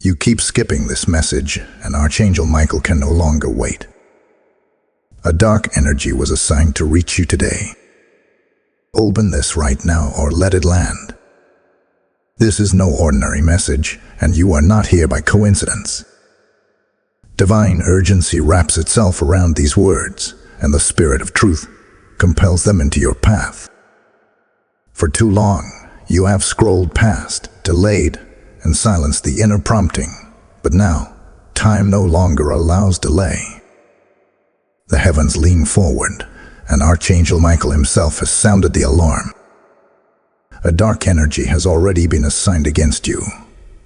You keep skipping this message, and Archangel Michael can no longer wait. A dark energy was assigned to reach you today. Open this right now or let it land. This is no ordinary message, and you are not here by coincidence. Divine urgency wraps itself around these words, and the spirit of truth compels them into your path. For too long, you have scrolled past, delayed, and silenced the inner prompting, but now, time no longer allows delay. The heavens lean forward, and Archangel Michael himself has sounded the alarm. A dark energy has already been assigned against you,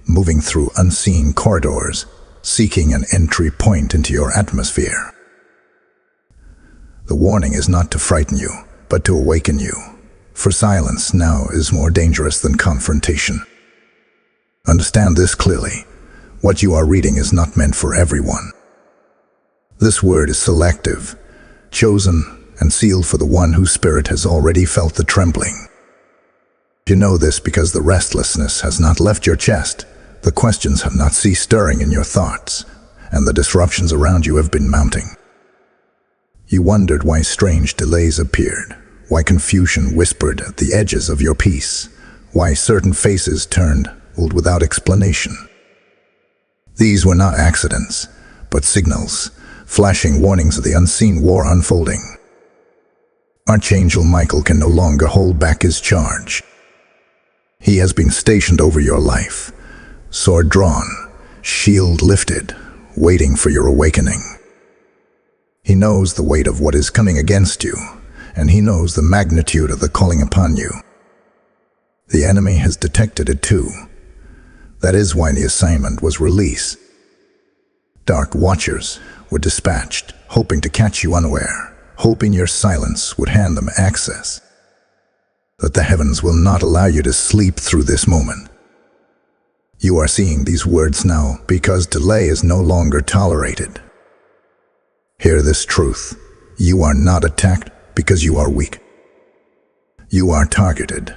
moving through unseen corridors, seeking an entry point into your atmosphere. The warning is not to frighten you, but to awaken you, for silence now is more dangerous than confrontation. Understand this clearly. What you are reading is not meant for everyone. This word is selective, chosen, and sealed for the one whose spirit has already felt the trembling. You know this because the restlessness has not left your chest, the questions have not ceased stirring in your thoughts, and the disruptions around you have been mounting. You wondered why strange delays appeared, why confusion whispered at the edges of your peace, why certain faces turned old without explanation. These were not accidents, but signals, flashing warnings of the unseen war unfolding. Archangel Michael can no longer hold back his charge. He has been stationed over your life, sword drawn, shield lifted, waiting for your awakening. He knows the weight of what is coming against you, and he knows the magnitude of the calling upon you. The enemy has detected it too. That is why the assignment was released. Dark watchers were dispatched, hoping to catch you unaware, hoping your silence would hand them access. That the heavens will not allow you to sleep through this moment. You are seeing these words now because delay is no longer tolerated. Hear this truth. You are not attacked because you are weak. You are targeted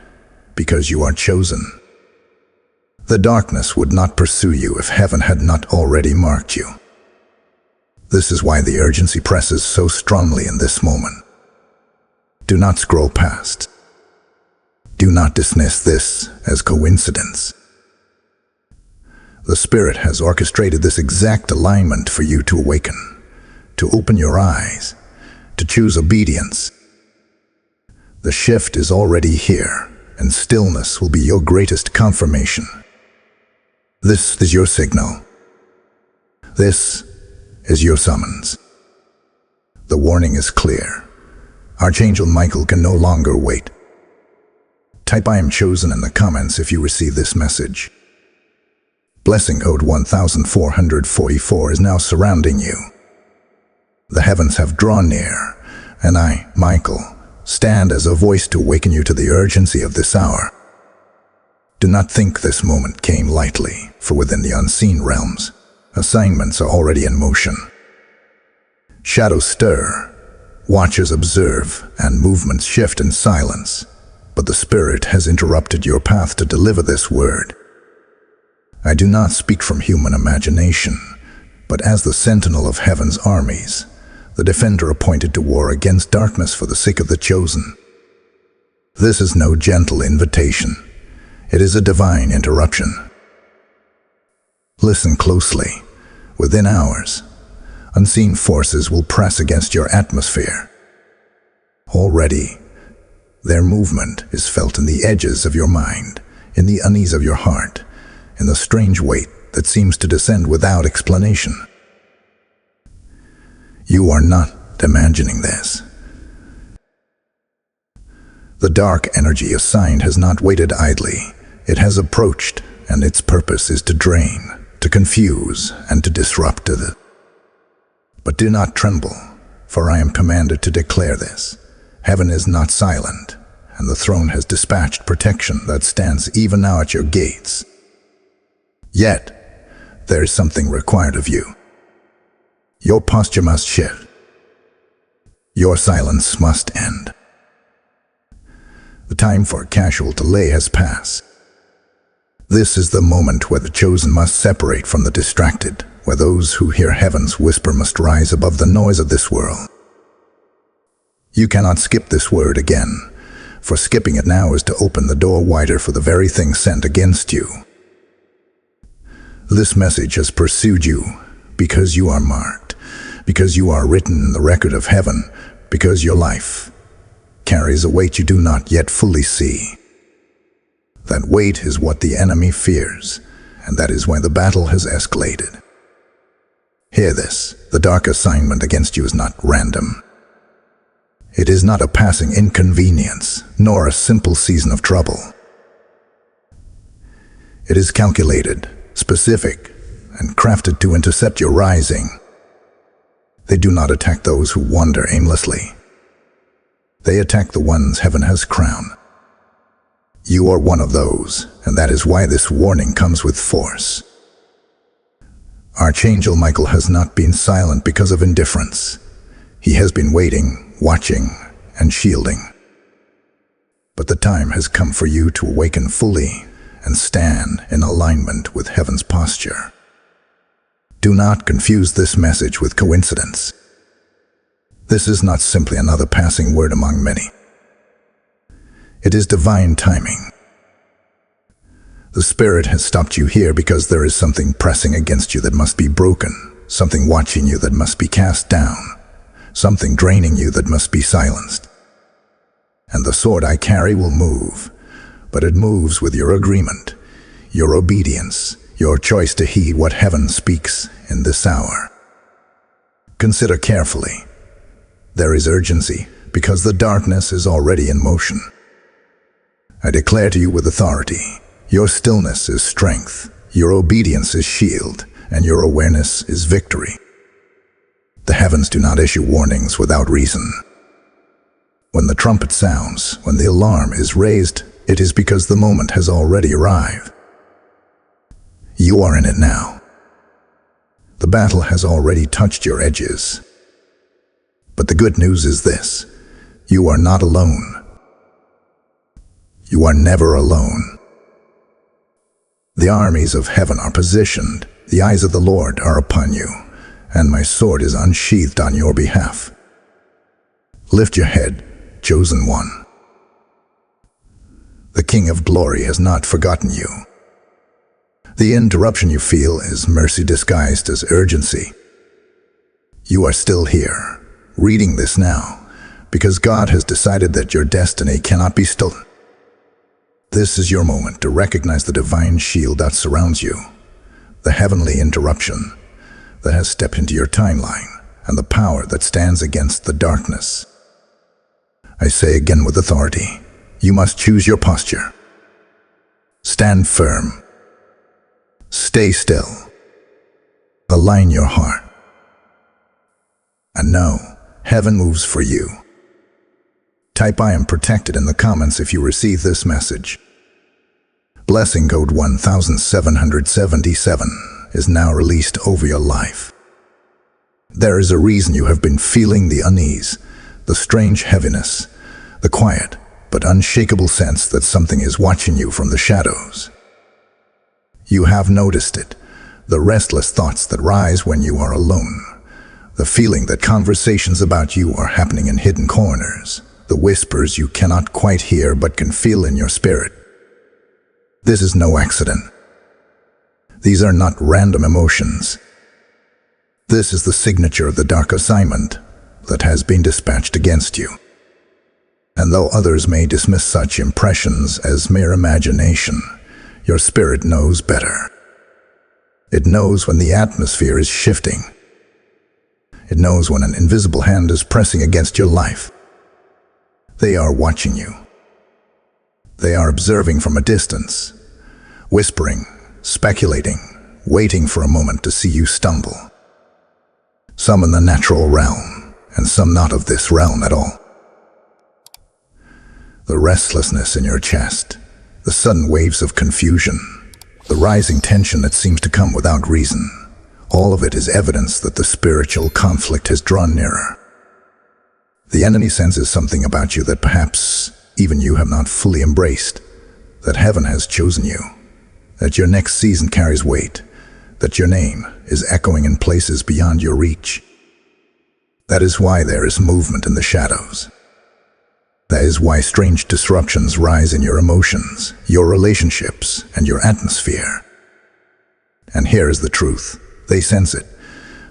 because you are chosen. The darkness would not pursue you if heaven had not already marked you. This is why the urgency presses so strongly in this moment. Do not scroll past. Do not dismiss this as coincidence. The Spirit has orchestrated this exact alignment for you to awaken, to open your eyes, to choose obedience. The shift is already here, and stillness will be your greatest confirmation. This is your signal. This is your summons. The warning is clear. Archangel Michael can no longer wait. Type "I am chosen" in the comments if you receive this message. Blessing code 1444 is now surrounding you. The heavens have drawn near, and I, Michael, stand as a voice to awaken you to the urgency of this hour. Do not think this moment came lightly, for within the unseen realms, assignments are already in motion. Shadows stir, watchers observe, and movements shift in silence, but the Spirit has interrupted your path to deliver this word. I do not speak from human imagination, but as the sentinel of heaven's armies, the defender appointed to war against darkness for the sake of the chosen. This is no gentle invitation. It is a divine interruption. Listen closely. Within hours, unseen forces will press against your atmosphere. Already, their movement is felt in the edges of your mind, in the unease of your heart, in the strange weight that seems to descend without explanation. You are not imagining this. The dark energy assigned has not waited idly. It has approached, and its purpose is to drain, to confuse, and to disrupt it. But do not tremble, for I am commanded to declare this. Heaven is not silent, and the throne has dispatched protection that stands even now at your gates. Yet, there is something required of you. Your posture must shift. Your silence must end. The time for casual delay has passed. This is the moment where the chosen must separate from the distracted, where those who hear heaven's whisper must rise above the noise of this world. You cannot skip this word again, for skipping it now is to open the door wider for the very thing sent against you. This message has pursued you because you are marked, because you are written in the record of heaven, because your life carries a weight you do not yet fully see. That weight is what the enemy fears, and that is why the battle has escalated. Hear this: the dark assignment against you is not random. It is not a passing inconvenience, nor a simple season of trouble. It is calculated, specific, and crafted to intercept your rising. They do not attack those who wander aimlessly. They attack the ones heaven has crowned. You are one of those, and that is why this warning comes with force. Archangel Michael has not been silent because of indifference. He has been waiting, watching, and shielding. But the time has come for you to awaken fully and stand in alignment with heaven's posture. Do not confuse this message with coincidence. This is not simply another passing word among many. It is divine timing. The Spirit has stopped you here because there is something pressing against you that must be broken, something watching you that must be cast down, something draining you that must be silenced. And the sword I carry will move, but it moves with your agreement, your obedience, your choice to heed what heaven speaks in this hour. Consider carefully. There is urgency because the darkness is already in motion. I declare to you with authority, your stillness is strength, your obedience is shield, and your awareness is victory. The heavens do not issue warnings without reason. When the trumpet sounds, when the alarm is raised, it is because the moment has already arrived. You are in it now. The battle has already touched your edges. But the good news is this: you are not alone. You are never alone. The armies of heaven are positioned, the eyes of the Lord are upon you, and my sword is unsheathed on your behalf. Lift your head, chosen one. The King of Glory has not forgotten you. The interruption you feel is mercy disguised as urgency. You are still here, reading this now, because God has decided that your destiny cannot be stolen. This is your moment to recognize the divine shield that surrounds you, the heavenly interruption that has stepped into your timeline, and the power that stands against the darkness. I say again with authority, you must choose your posture. Stand firm. Stay still. Align your heart. And know, heaven moves for you. Type "I am protected" in the comments if you receive this message. Blessing code 1777 is now released over your life. There is a reason you have been feeling the unease, the strange heaviness, the quiet but unshakable sense that something is watching you from the shadows. You have noticed it, the restless thoughts that rise when you are alone, the feeling that conversations about you are happening in hidden corners, the whispers you cannot quite hear but can feel in your spirit. This is no accident. These are not random emotions. This is the signature of the dark assignment that has been dispatched against you. And though others may dismiss such impressions as mere imagination, your spirit knows better. It knows when the atmosphere is shifting. It knows when an invisible hand is pressing against your life. They are watching you. They are observing from a distance, whispering, speculating, waiting for a moment to see you stumble. Some in the natural realm, and some not of this realm at all. The restlessness in your chest, the sudden waves of confusion, the rising tension that seems to come without reason, all of it is evidence that the spiritual conflict has drawn nearer. The enemy senses something about you that perhaps even you have not fully embraced, that heaven has chosen you, that your next season carries weight, that your name is echoing in places beyond your reach. That is why there is movement in the shadows. That is why strange disruptions rise in your emotions, your relationships, and your atmosphere. And here is the truth. They sense it,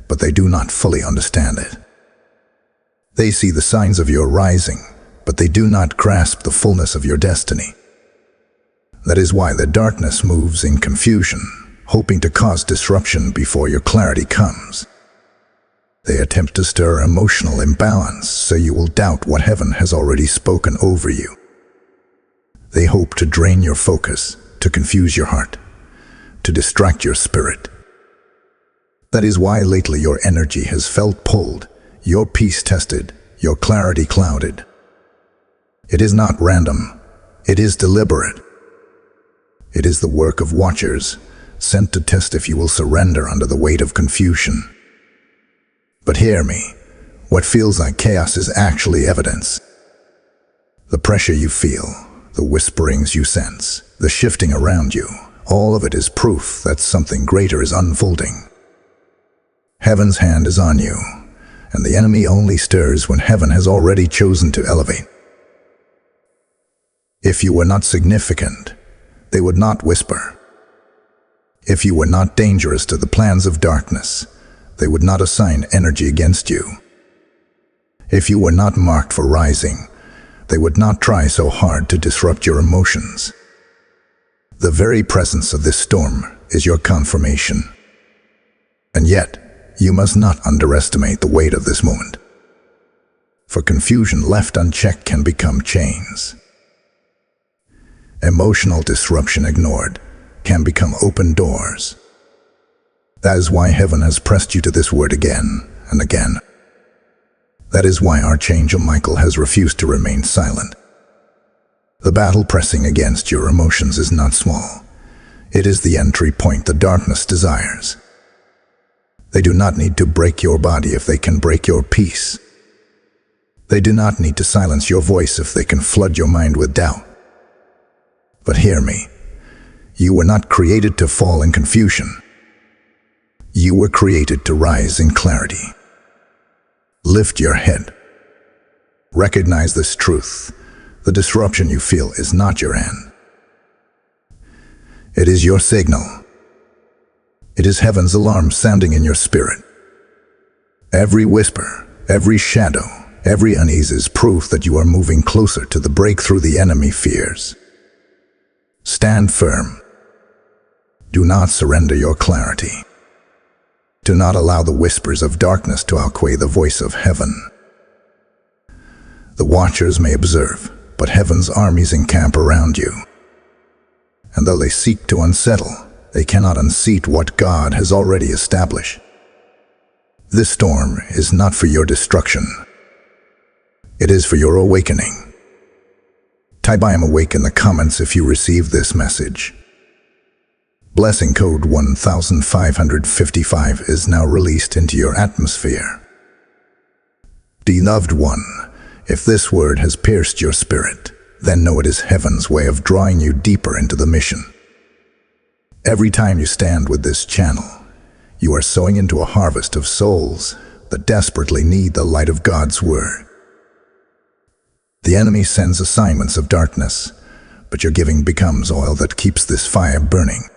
but they do not fully understand it. They see the signs of your rising, but they do not grasp the fullness of your destiny. That is why the darkness moves in confusion, hoping to cause disruption before your clarity comes. They attempt to stir emotional imbalance so you will doubt what heaven has already spoken over you. They hope to drain your focus, to confuse your heart, to distract your spirit. That is why lately your energy has felt pulled, your peace tested, your clarity clouded. It is not random, it is deliberate. It is the work of watchers, sent to test if you will surrender under the weight of confusion. But hear me, what feels like chaos is actually evidence. The pressure you feel, the whisperings you sense, the shifting around you, all of it is proof that something greater is unfolding. Heaven's hand is on you, and the enemy only stirs when heaven has already chosen to elevate. If you were not significant, they would not whisper. If you were not dangerous to the plans of darkness, they would not assign energy against you. If you were not marked for rising, they would not try so hard to disrupt your emotions. The very presence of this storm is your confirmation. And yet, you must not underestimate the weight of this moment. For confusion left unchecked can become chains. Emotional disruption ignored can become open doors. That is why heaven has pressed you to this word again and again. That is why Archangel Michael has refused to remain silent. The battle pressing against your emotions is not small. It is the entry point the darkness desires. They do not need to break your body if they can break your peace. They do not need to silence your voice if they can flood your mind with doubt. But hear me, you were not created to fall in confusion. You were created to rise in clarity. Lift your head. Recognize this truth. The disruption you feel is not your end. It is your signal. It is heaven's alarm sounding in your spirit. Every whisper, every shadow, every unease is proof that you are moving closer to the breakthrough the enemy fears. Stand firm. Do not surrender your clarity. Do not allow the whispers of darkness to outweigh the voice of heaven. The watchers may observe, but heaven's armies encamp around you. And though they seek to unsettle, they cannot unseat what God has already established. This storm is not for your destruction. It is for your awakening. Type "I am awake" in the comments if you receive this message. Blessing code 1555 is now released into your atmosphere. Beloved one, if this word has pierced your spirit, then know it is heaven's way of drawing you deeper into the mission. Every time you stand with this channel, you are sowing into a harvest of souls that desperately need the light of God's word. The enemy sends assignments of darkness, but your giving becomes oil that keeps this fire burning.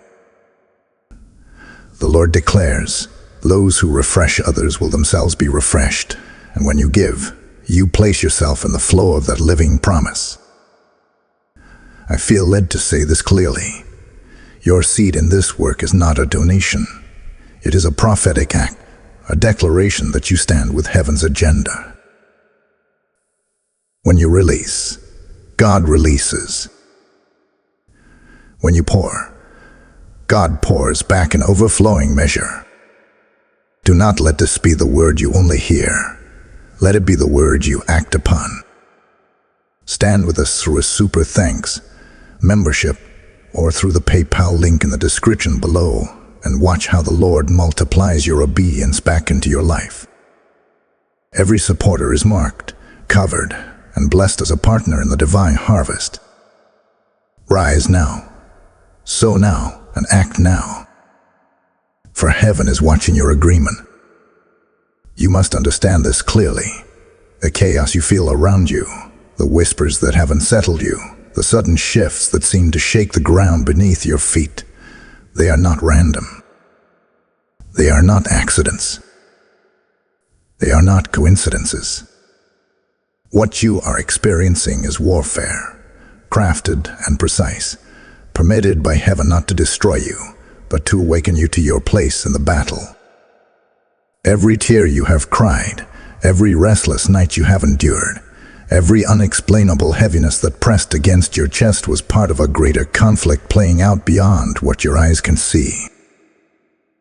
The Lord declares, those who refresh others will themselves be refreshed, and when you give, you place yourself in the flow of that living promise. I feel led to say this clearly. Your seed in this work is not a donation. It is a prophetic act, a declaration that you stand with heaven's agenda. When you release, God releases. When you pour, God pours back in overflowing measure. Do not let this be the word you only hear. Let it be the word you act upon. Stand with us through a super thanks, membership, or through the PayPal link in the description below, and watch how the Lord multiplies your obedience back into your life. Every supporter is marked, covered, and blessed as a partner in the divine harvest. Rise now. Sow now. and act now. For heaven is watching your agreement. You must understand this clearly. The chaos you feel around you, the whispers that haven't settled you, the sudden shifts that seem to shake the ground beneath your feet, they are not random. They are not accidents. They are not coincidences. What you are experiencing is warfare, crafted and precise, permitted by heaven not to destroy you, but to awaken you to your place in the battle. Every tear you have cried, every restless night you have endured, every unexplainable heaviness that pressed against your chest was part of a greater conflict playing out beyond what your eyes can see.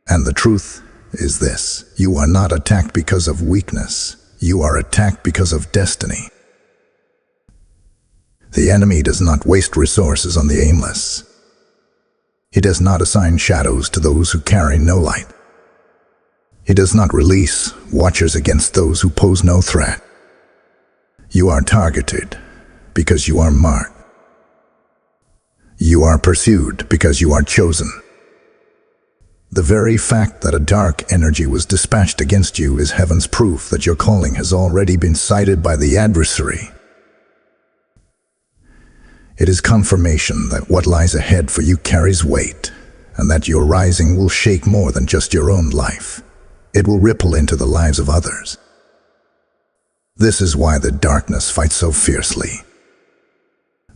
And the truth is this: you are not attacked because of weakness. You are attacked because of destiny. The enemy does not waste resources on the aimless. He does not assign shadows to those who carry no light. He does not release watchers against those who pose no threat. You are targeted because you are marked. You are pursued because you are chosen. The very fact that a dark energy was dispatched against you is heaven's proof that your calling has already been sighted by the adversary. It is confirmation that what lies ahead for you carries weight, and that your rising will shake more than just your own life. It will ripple into the lives of others. This is why the darkness fights so fiercely.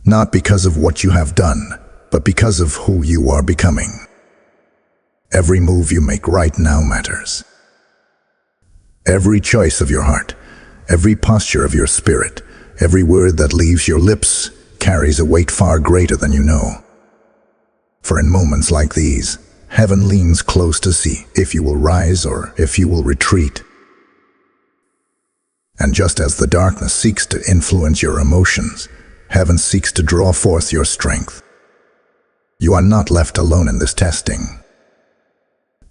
Not because of what you have done, but because of who you are becoming. Every move you make right now matters. Every choice of your heart, every posture of your spirit, every word that leaves your lips carries a weight far greater than you know. For in moments like these, heaven leans close to see if you will rise or if you will retreat. And just as the darkness seeks to influence your emotions, heaven seeks to draw forth your strength. You are not left alone in this testing.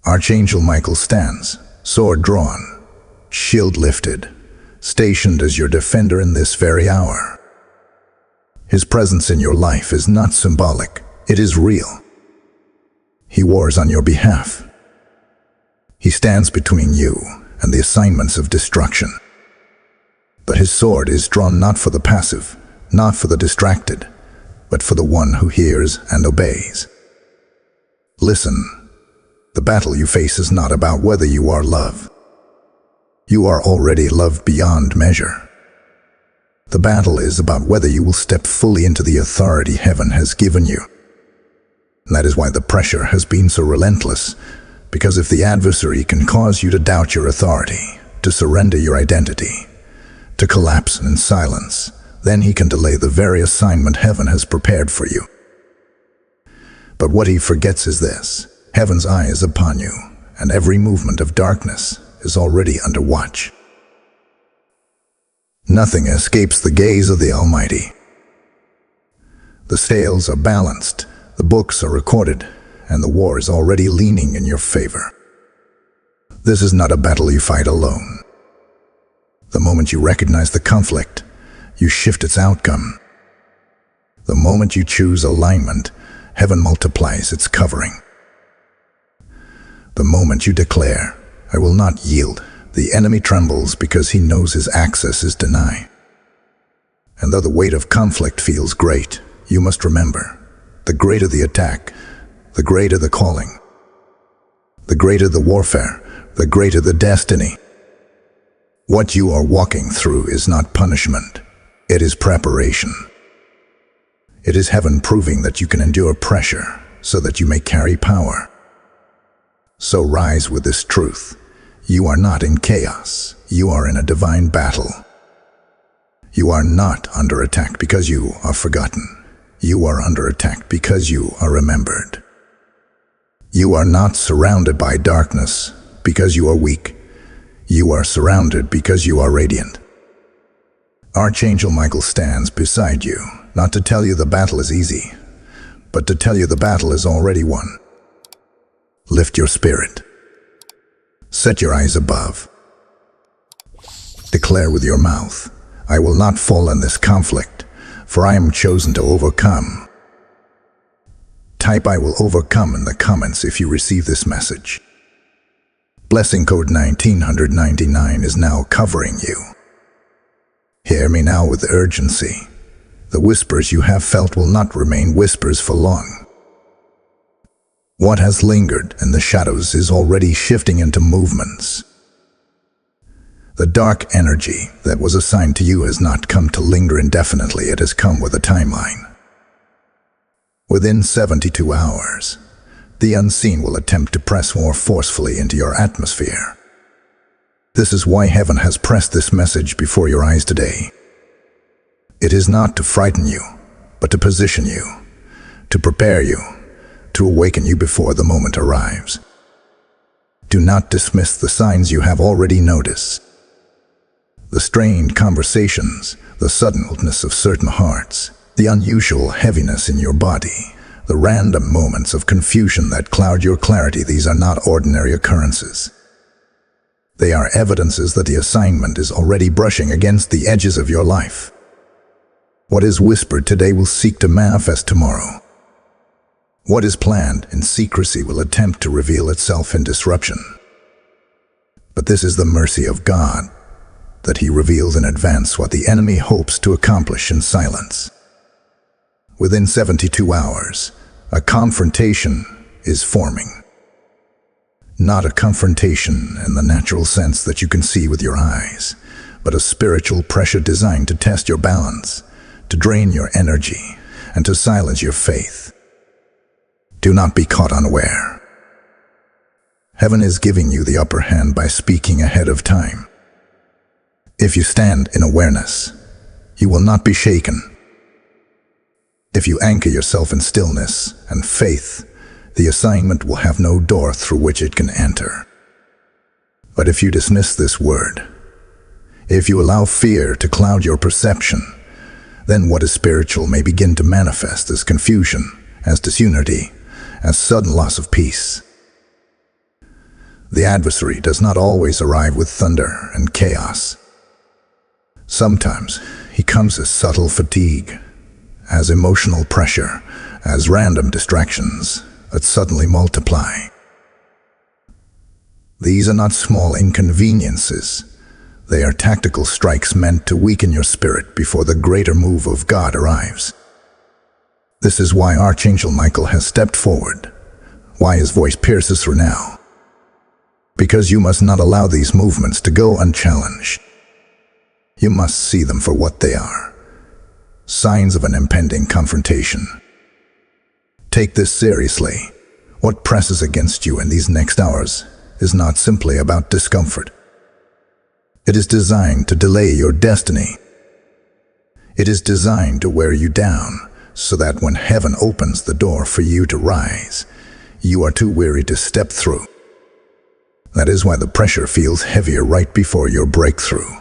Archangel Michael stands, sword drawn, shield lifted, stationed as your defender in this very hour. His presence in your life is not symbolic, it is real. He wars on your behalf. He stands between you and the assignments of destruction. But his sword is drawn not for the passive, not for the distracted, but for the one who hears and obeys. Listen, the battle you face is not about whether you are loved. You are already loved beyond measure. The battle is about whether you will step fully into the authority heaven has given you. And that is why the pressure has been so relentless, because if the adversary can cause you to doubt your authority, to surrender your identity, to collapse in silence, then he can delay the very assignment heaven has prepared for you. But what he forgets is this: heaven's eye is upon you, and every movement of darkness is already under watch. Nothing escapes the gaze of the Almighty. The scales are balanced, the books are recorded, and the war is already leaning in your favor. This is not a battle you fight alone. The moment you recognize the conflict, you shift its outcome. The moment you choose alignment, heaven multiplies its covering. The moment you declare, "I will not yield," the enemy trembles because he knows his access is denied. And though the weight of conflict feels great, you must remember, the greater the attack, the greater the calling. The greater the warfare, the greater the destiny. What you are walking through is not punishment, it is preparation. It is heaven proving that you can endure pressure so that you may carry power. So rise with this truth. You are not in chaos. You are in a divine battle. You are not under attack because you are forgotten. You are under attack because you are remembered. You are not surrounded by darkness because you are weak. You are surrounded because you are radiant. Archangel Michael stands beside you, not to tell you the battle is easy, but to tell you the battle is already won. Lift your spirit. Set your eyes above. Declare with your mouth, "I will not fall in this conflict, for I am chosen to overcome." type "I will overcome" in the comments if you receive this message. Blessing code 1999 is now covering you. Hear me now with urgency. The whispers you have felt will not remain whispers for long. What has lingered in the shadows is already shifting into movements. The dark energy that was assigned to you has not come to linger indefinitely. It has come with a timeline. Within 72 hours, the unseen will attempt to press more forcefully into your atmosphere. This is why heaven has pressed this message before your eyes today. It is not to frighten you, but to position you, to prepare you, to awaken you before the moment arrives. Do not dismiss the signs you have already noticed. The strained conversations, the suddenness of certain hearts, the unusual heaviness in your body, the random moments of confusion that cloud your clarity, these are not ordinary occurrences. They are evidences that the assignment is already brushing against the edges of your life. What is whispered today will seek to manifest tomorrow. What is planned in secrecy will attempt to reveal itself in disruption. But this is the mercy of God, that He reveals in advance what the enemy hopes to accomplish in silence. Within 72 hours, a confrontation is forming. Not a confrontation in the natural sense that you can see with your eyes, but a spiritual pressure designed to test your balance, to drain your energy, and to silence your faith. Do not be caught unaware. Heaven is giving you the upper hand by speaking ahead of time. If you stand in awareness, you will not be shaken. If you anchor yourself in stillness and faith, the assignment will have no door through which it can enter. But if you dismiss this word, if you allow fear to cloud your perception, then what is spiritual may begin to manifest as confusion, as disunity, as sudden loss of peace. The adversary does not always arrive with thunder and chaos. Sometimes he comes as subtle fatigue, as emotional pressure, as random distractions that suddenly multiply. These are not small inconveniences. They are tactical strikes meant to weaken your spirit before the greater move of God arrives. This is why Archangel Michael has stepped forward, why his voice pierces through now. Because you must not allow these movements to go unchallenged. You must see them for what they are, signs of an impending confrontation. Take this seriously. What presses against you in these next hours is not simply about discomfort. It is designed to delay your destiny. It is designed to wear you down, so that when heaven opens the door for you to rise, you are too weary to step through. That is why the pressure feels heavier right before your breakthrough.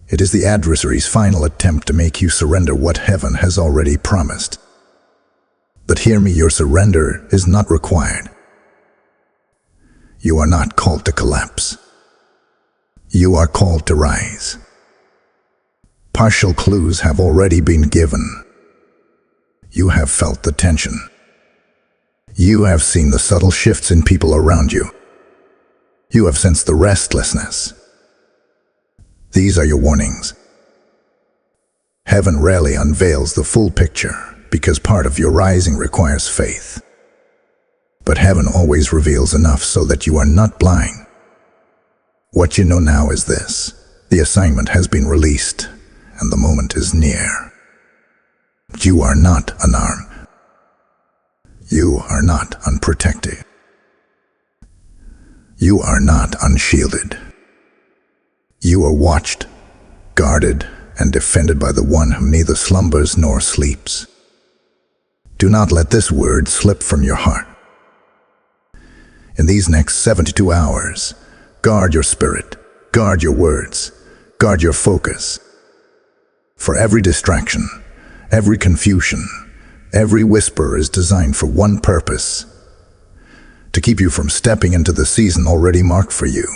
It is the adversary's final attempt to make you surrender what heaven has already promised. But hear me, your surrender is not required. You are not called to collapse. You are called to rise. Partial clues have already been given. You have felt the tension. You have seen the subtle shifts in people around you. You have sensed the restlessness. These are your warnings. Heaven rarely unveils the full picture because part of your rising requires faith. But heaven always reveals enough so that you are not blind. What you know now is this: the assignment has been released and the moment is near. You are not unarmed. You are not unprotected. You are not unshielded. You are watched, guarded, and defended by the one who neither slumbers nor sleeps. Do not let this word slip from your heart. In these next 72 hours, guard your spirit, guard your words, guard your focus. For every distraction, every confusion, every whisper is designed for one purpose: to keep you from stepping into the season already marked for you.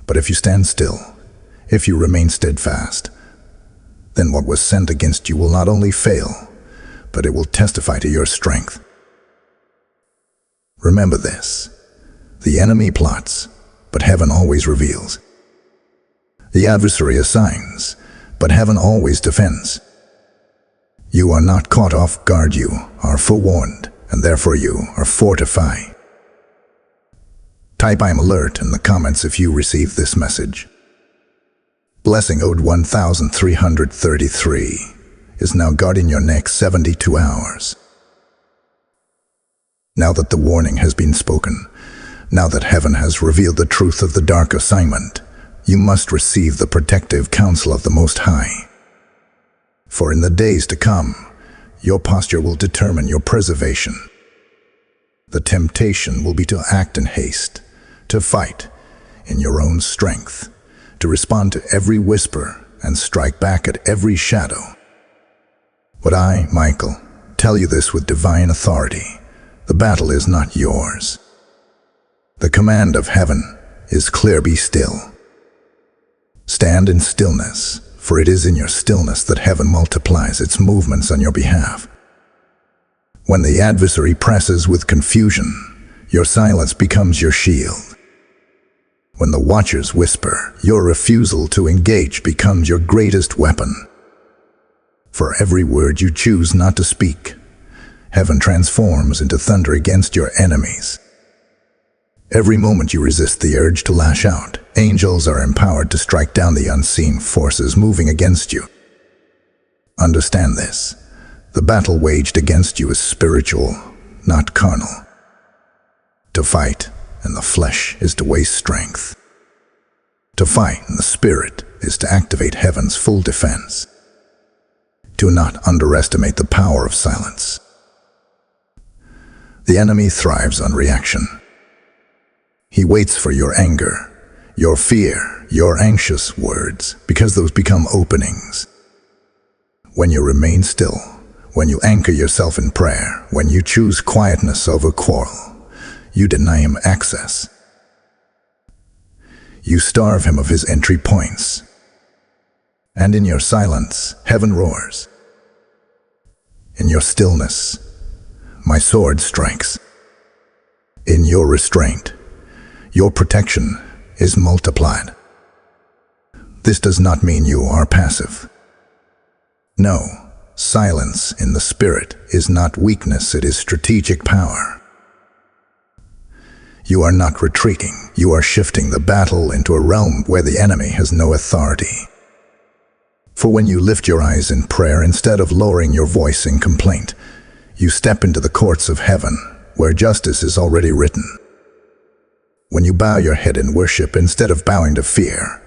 But if you stand still, if you remain steadfast, then what was sent against you will not only fail, but it will testify to your strength. Remember this: the enemy plots, but heaven always reveals. The adversary assigns, but heaven always defends. You are not caught off guard, you are forewarned, and therefore you are fortified. Type "I'm alert" in the comments if you receive this message. Blessing ode 1333 is now guarding your next 72 hours. Now that the warning has been spoken, now that heaven has revealed the truth of the dark assignment, you must receive the protective counsel of the Most High. For in the days to come, your posture will determine your preservation. The temptation will be to act in haste, to fight in your own strength, to respond to every whisper and strike back at every shadow. But I, Michael, tell you this with divine authority: the battle is not yours. The command of heaven is clear: be still. Stand in stillness, for it is in your stillness that heaven multiplies its movements on your behalf. When the adversary presses with confusion, your silence becomes your shield. When the watchers whisper, your refusal to engage becomes your greatest weapon. For every word you choose not to speak, heaven transforms into thunder against your enemies. Every moment you resist the urge to lash out, angels are empowered to strike down the unseen forces moving against you. Understand this: the battle waged against you is spiritual, not carnal. To fight in the flesh is to waste strength. To fight in the spirit is to activate heaven's full defense. Do not underestimate the power of silence. The enemy thrives on reaction. He waits for your anger, your fear, your anxious words, because those become openings. When you remain still, when you anchor yourself in prayer, when you choose quietness over quarrel, you deny him access. You starve him of his entry points. And in your silence, heaven roars. In your stillness, my sword strikes. In your restraint, your protection is multiplied. This does not mean you are passive. No, silence in the spirit is not weakness, it is strategic power. You are not retreating, you are shifting the battle into a realm where the enemy has no authority. For when you lift your eyes in prayer instead of lowering your voice in complaint, you step into the courts of heaven, where justice is already written. When you bow your head in worship instead of bowing to fear,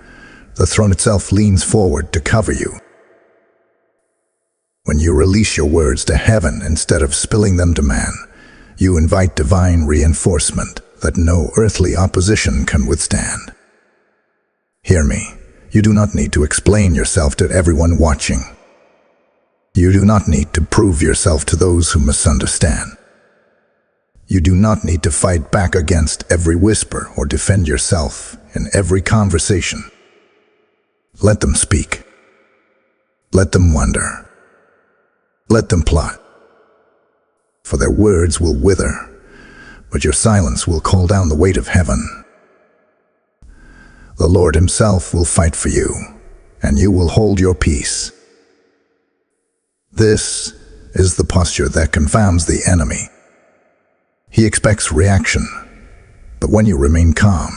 the throne itself leans forward to cover you. When you release your words to heaven instead of spilling them to man, you invite divine reinforcement that no earthly opposition can withstand. Hear me, you do not need to explain yourself to everyone watching. You do not need to prove yourself to those who misunderstand. You do not need to fight back against every whisper or defend yourself in every conversation. Let them speak. Let them wonder. Let them plot. For their words will wither, but your silence will call down the weight of heaven. The Lord himself will fight for you, and you will hold your peace. This is the posture that confounds the enemy. He expects reaction, but when you remain calm,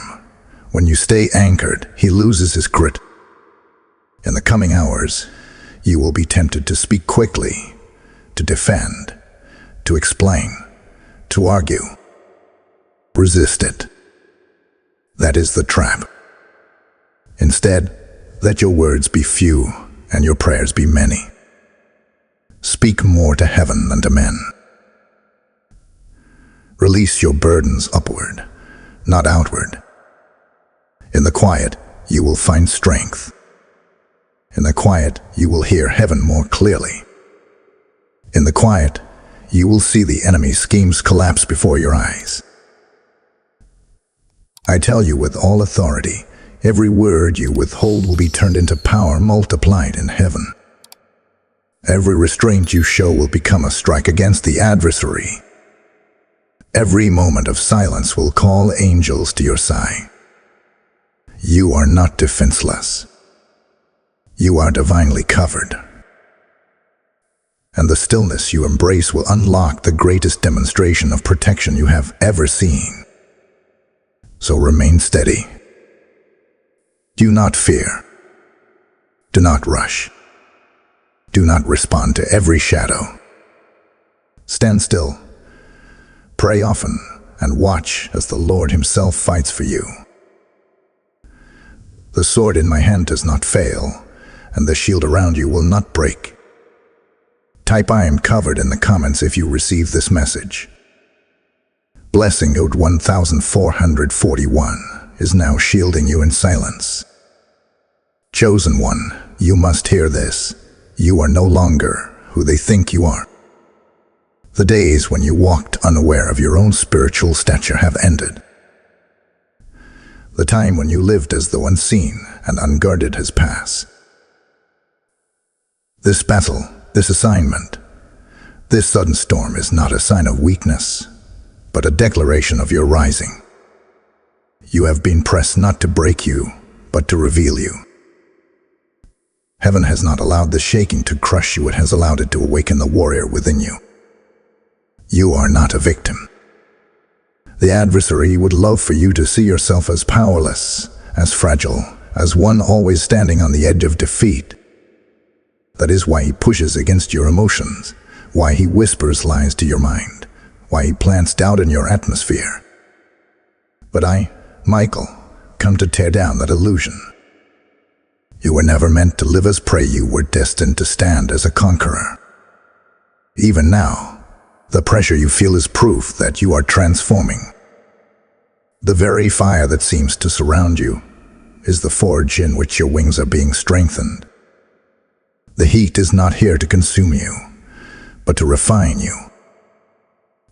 when you stay anchored, he loses his grit. In the coming hours, you will be tempted to speak quickly, to defend, to explain, to argue. Resist it. That is the trap. Instead, let your words be few and your prayers be many. Speak more to heaven than to men. Release your burdens upward, not outward. In the quiet, you will find strength. In the quiet, you will hear heaven more clearly. In the quiet, you will see the enemy's schemes collapse before your eyes. I tell you with all authority, every word you withhold will be turned into power multiplied in heaven. Every restraint you show will become a strike against the adversary. Every moment of silence will call angels to your side. You are not defenseless. You are divinely covered. And the stillness you embrace will unlock the greatest demonstration of protection you have ever seen. So remain steady. Do not fear. Do not rush. Do not respond to every shadow. Stand still, pray often, and watch as the Lord Himself fights for you. The sword in my hand does not fail, and the shield around you will not break. Type "I am covered" in the comments if you receive this message. Blessing code 1441 is now shielding you in silence. Chosen one, you must hear this. You are no longer who they think you are. The days when you walked unaware of your own spiritual stature have ended. The time when you lived as though unseen and unguarded has passed. This battle, this assignment, this sudden storm is not a sign of weakness, but a declaration of your rising. You have been pressed not to break you, but to reveal you. Heaven has not allowed the shaking to crush you, it has allowed it to awaken the warrior within you. You are not a victim. The adversary would love for you to see yourself as powerless, as fragile, as one always standing on the edge of defeat. That is why he pushes against your emotions, why he whispers lies to your mind, why he plants doubt in your atmosphere. But I, Michael, come to tear down that illusion. You were never meant to live as prey, you were destined to stand as a conqueror. Even now, the pressure you feel is proof that you are transforming. The very fire that seems to surround you is the forge in which your wings are being strengthened. The heat is not here to consume you, but to refine you.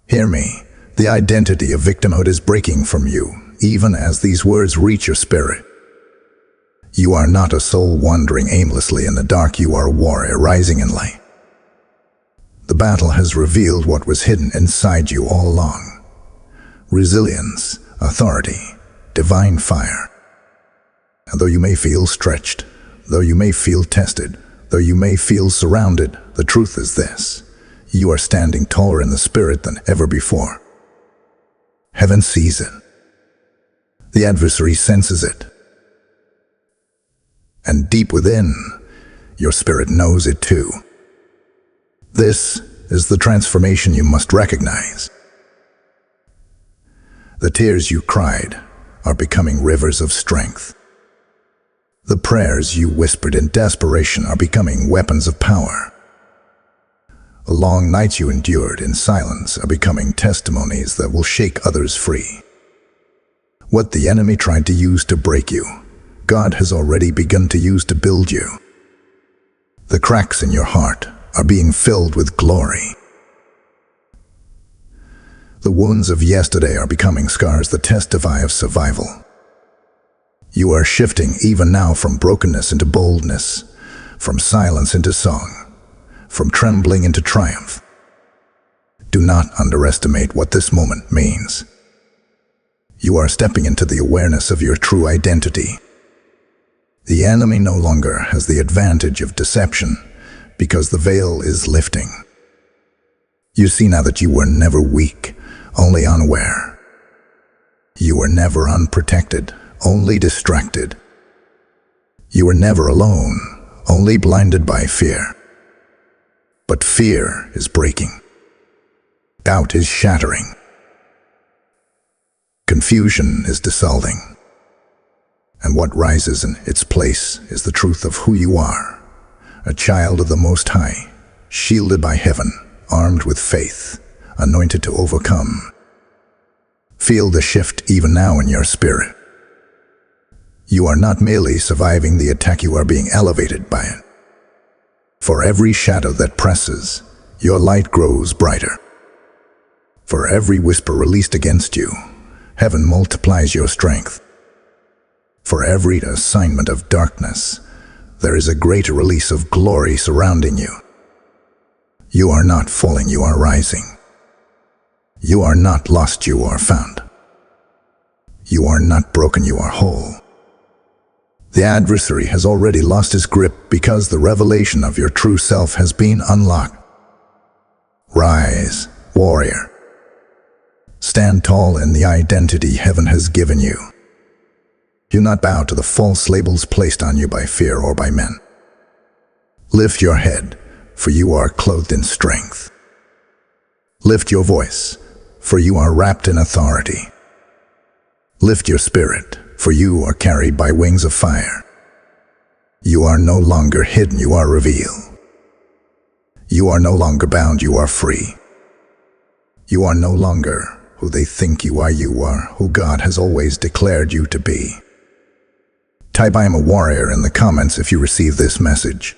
Hear me, the identity of victimhood is breaking from you, even as these words reach your spirit. You are not a soul wandering aimlessly in the dark, you are a warrior rising in light. The battle has revealed what was hidden inside you all along. Resilience, authority, divine fire. And though you may feel stretched, though you may feel tested, though you may feel surrounded, the truth is this: you are standing taller in the spirit than ever before. Heaven sees it. The adversary senses it. And deep within, your spirit knows it too. This is the transformation you must recognize. The tears you cried are becoming rivers of strength. The prayers you whispered in desperation are becoming weapons of power. The long nights you endured in silence are becoming testimonies that will shake others free. What the enemy tried to use to break you, God has already begun to use to build you. The cracks in your heart are being filled with glory. The wounds of yesterday are becoming scars that testify of survival. You are shifting even now from brokenness into boldness, from silence into song, from trembling into triumph. Do not underestimate what this moment means. You are stepping into the awareness of your true identity. The enemy no longer has the advantage of deception because the veil is lifting. You see now that you were never weak, only unaware. You were never unprotected, only distracted. You were never alone, only blinded by fear. But fear is breaking. Doubt is shattering. Confusion is dissolving. And what rises in its place is the truth of who you are, a child of the Most High, shielded by heaven, armed with faith, anointed to overcome. Feel the shift even now in your spirit. You are not merely surviving the attack, you are being elevated by it. For every shadow that presses, your light grows brighter. For every whisper released against you, heaven multiplies your strength. For every assignment of darkness, there is a greater release of glory surrounding you. You are not falling, you are rising. You are not lost, you are found. You are not broken, you are whole. The adversary has already lost his grip because the revelation of your true self has been unlocked. Rise, warrior. Stand tall in the identity heaven has given you. Do not bow to the false labels placed on you by fear or by men. Lift your head, for you are clothed in strength. Lift your voice, for you are wrapped in authority. Lift your spirit, for you are carried by wings of fire. You are no longer hidden, you are revealed. You are no longer bound, you are free. You are no longer who they think you are who God has always declared you to be. Type "I am a warrior" in the comments if you receive this message.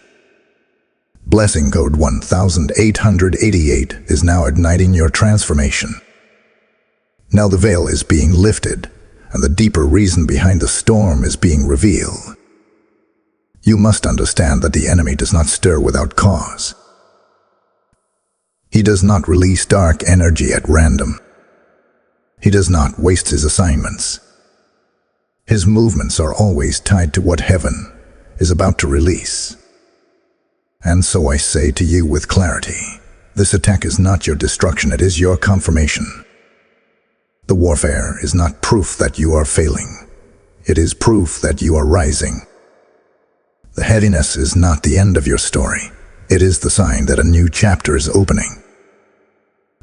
Blessing code 1888 is now igniting your transformation. Now the veil is being lifted, and the deeper reason behind the storm is being revealed. You must understand that the enemy does not stir without cause. He does not release dark energy at random. He does not waste his assignments. His movements are always tied to what heaven is about to release. And so I say to you with clarity, this attack is not your destruction, it is your confirmation. The warfare is not proof that you are failing. It is proof that you are rising. The heaviness is not the end of your story. It is the sign that a new chapter is opening.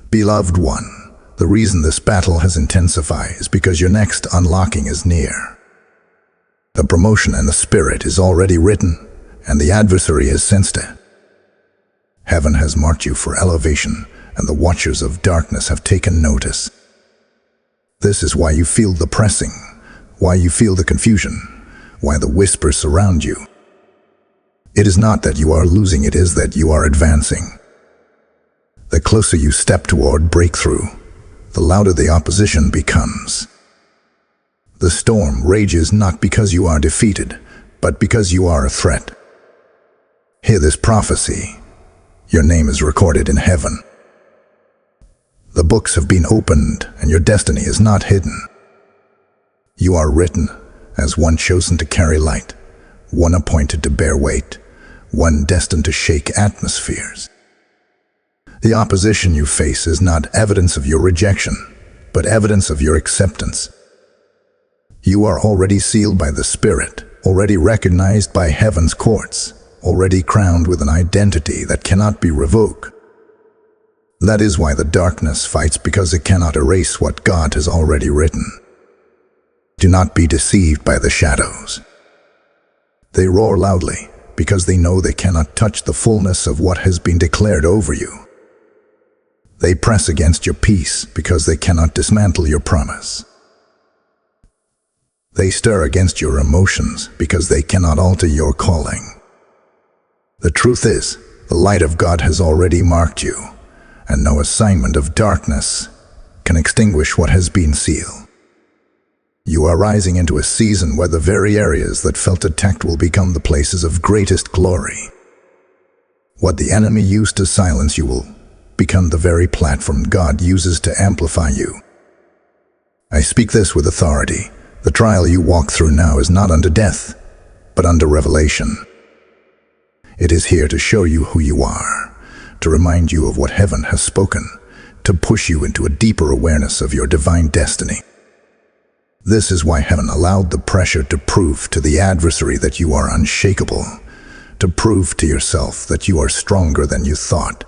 Beloved one, the reason this battle has intensified is because your next unlocking is near. The promotion in the spirit is already written, and the adversary has sensed it. Heaven has marked you for elevation, and the watchers of darkness have taken notice. This is why you feel the pressing, why you feel the confusion, why the whispers surround you. It is not that you are losing, it is that you are advancing. The closer you step toward breakthrough, the louder the opposition becomes. The storm rages not because you are defeated, but because you are a threat. Hear this prophecy. Your name is recorded in heaven. The books have been opened, and your destiny is not hidden. You are written as one chosen to carry light, one appointed to bear weight, one destined to shake atmospheres. The opposition you face is not evidence of your rejection, but evidence of your acceptance. You are already sealed by the Spirit, already recognized by heaven's courts, already crowned with an identity that cannot be revoked. That is why the darkness fights, because it cannot erase what God has already written. Do not be deceived by the shadows. They roar loudly because they know they cannot touch the fullness of what has been declared over you. They press against your peace because they cannot dismantle your promise. They stir against your emotions because they cannot alter your calling. The truth is, the light of God has already marked you, and no assignment of darkness can extinguish what has been sealed. You are rising into a season where the very areas that felt attacked will become the places of greatest glory. What the enemy used to silence you will become the very platform God uses to amplify you. I speak this with authority. The trial you walk through now is not unto death, but unto revelation. It is here to show you who you are, to remind you of what heaven has spoken, to push you into a deeper awareness of your divine destiny. This is why heaven allowed the pressure to prove to the adversary that you are unshakable, to prove to yourself that you are stronger than you thought,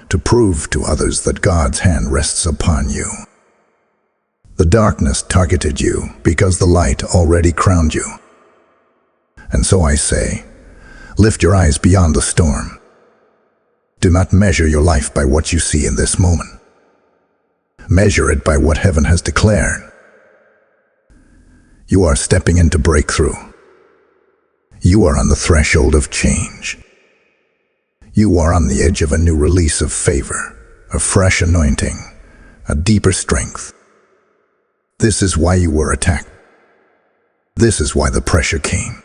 to prove to others that God's hand rests upon you. The darkness targeted you because the light already crowned you. And so I say, lift your eyes beyond the storm. Do not measure your life by what you see in this moment. Measure it by what heaven has declared. You are stepping into breakthrough. You are on the threshold of change. You are on the edge of a new release of favor, a fresh anointing, a deeper strength. This is why you were attacked. This is why the pressure came.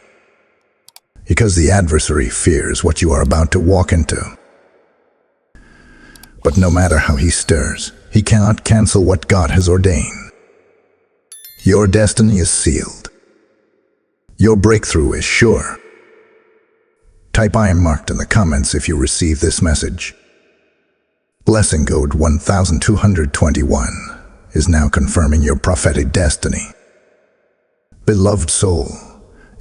Because the adversary fears what you are about to walk into. But no matter how he stirs, he cannot cancel what God has ordained. Your destiny is sealed. Your breakthrough is sure. Type "I am marked" in the comments if you receive this message. Blessing code 1221 is now confirming your prophetic destiny. Beloved soul,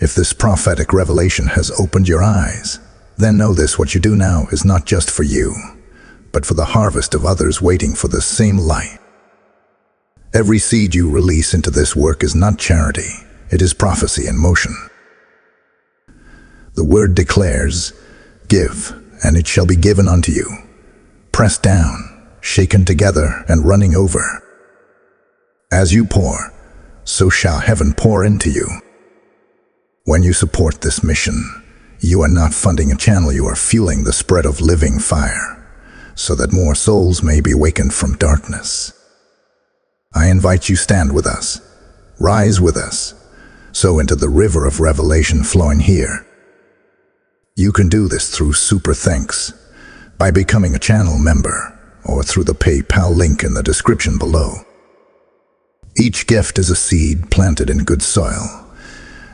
if this prophetic revelation has opened your eyes, then know this: what you do now is not just for you, but for the harvest of others waiting for the same light. Every seed you release into this work is not charity, it is prophecy in motion. The word declares, "Give, and it shall be given unto you, pressed down, shaken together, and running over. As you pour, so shall heaven pour into you." When you support this mission, you are not funding a channel, you are fueling the spread of living fire, so that more souls may be awakened from darkness. I invite you, stand with us, rise with us, sow into the river of revelation flowing here. You can do this through Super Thanks, by becoming a channel member, or through the PayPal link in the description below. Each gift is a seed planted in good soil,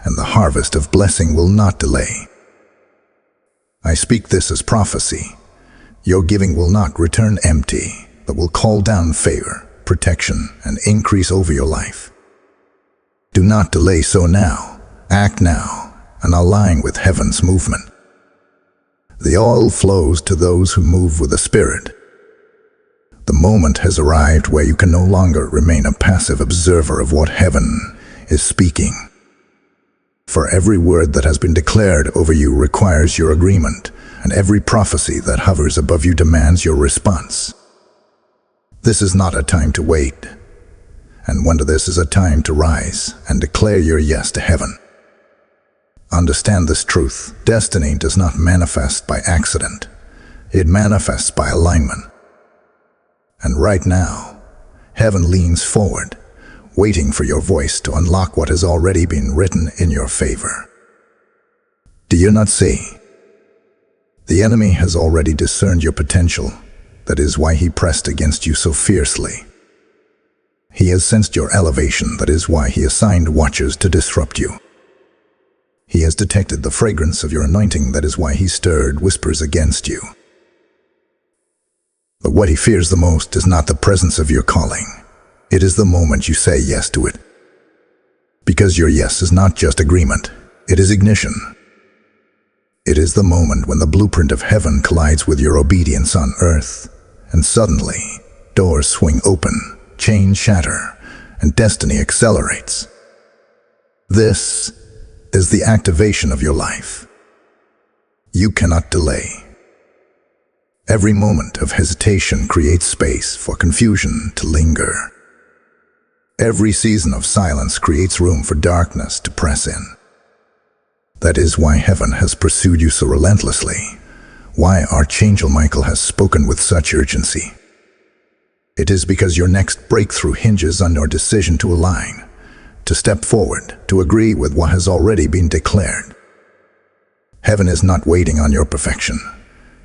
and the harvest of blessing will not delay. I speak this as prophecy. Your giving will not return empty, but will call down favor, protection, and increase over your life. Do not delay, sow now, act now, and align with heaven's movement. The oil flows to those who move with the Spirit. The moment has arrived where you can no longer remain a passive observer of what heaven is speaking. For every word that has been declared over you requires your agreement, and every prophecy that hovers above you demands your response. This is not a time to wait, and wonder this is a time to rise and declare your yes to heaven. Understand this truth: destiny does not manifest by accident, it manifests by alignment. And right now, heaven leans forward, waiting for your voice to unlock what has already been written in your favor. Do you not see? The enemy has already discerned your potential. That is why he pressed against you so fiercely. He has sensed your elevation. That is why he assigned watchers to disrupt you. He has detected the fragrance of your anointing. That is why he stirred whispers against you. But what he fears the most is not the presence of your calling. It is the moment you say yes to it. Because your yes is not just agreement, it is ignition. It is the moment when the blueprint of heaven collides with your obedience on earth, and suddenly, doors swing open, chains shatter, and destiny accelerates. This is the activation of your life. You cannot delay. Every moment of hesitation creates space for confusion to linger. Every season of silence creates room for darkness to press in. That is why heaven has pursued you so relentlessly, why Archangel Michael has spoken with such urgency. It is because your next breakthrough hinges on your decision to align, to step forward, to agree with what has already been declared. Heaven is not waiting on your perfection.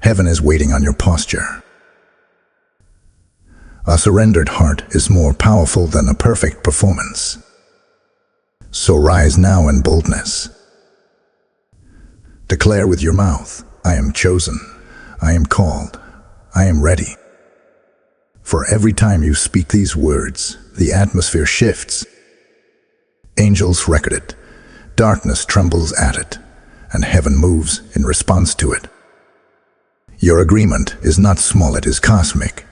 Heaven is waiting on your posture. A surrendered heart is more powerful than a perfect performance. So rise now in boldness. Declare with your mouth, "I am chosen, I am called, I am ready." For every time you speak these words, the atmosphere shifts. Angels record it, darkness trembles at it, and heaven moves in response to it. Your agreement is not small, it is cosmic.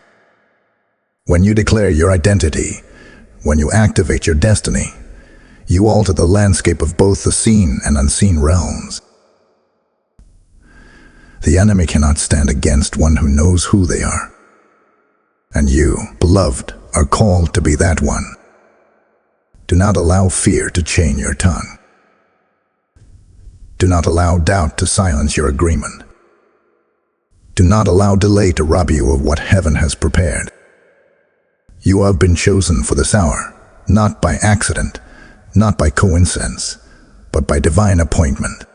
When you declare your identity, when you activate your destiny, you alter the landscape of both the seen and unseen realms. The enemy cannot stand against one who knows who they are. And you, beloved, are called to be that one. Do not allow fear to chain your tongue. Do not allow doubt to silence your agreement. Do not allow delay to rob you of what heaven has prepared. You have been chosen for this hour, not by accident, not by coincidence, but by divine appointment.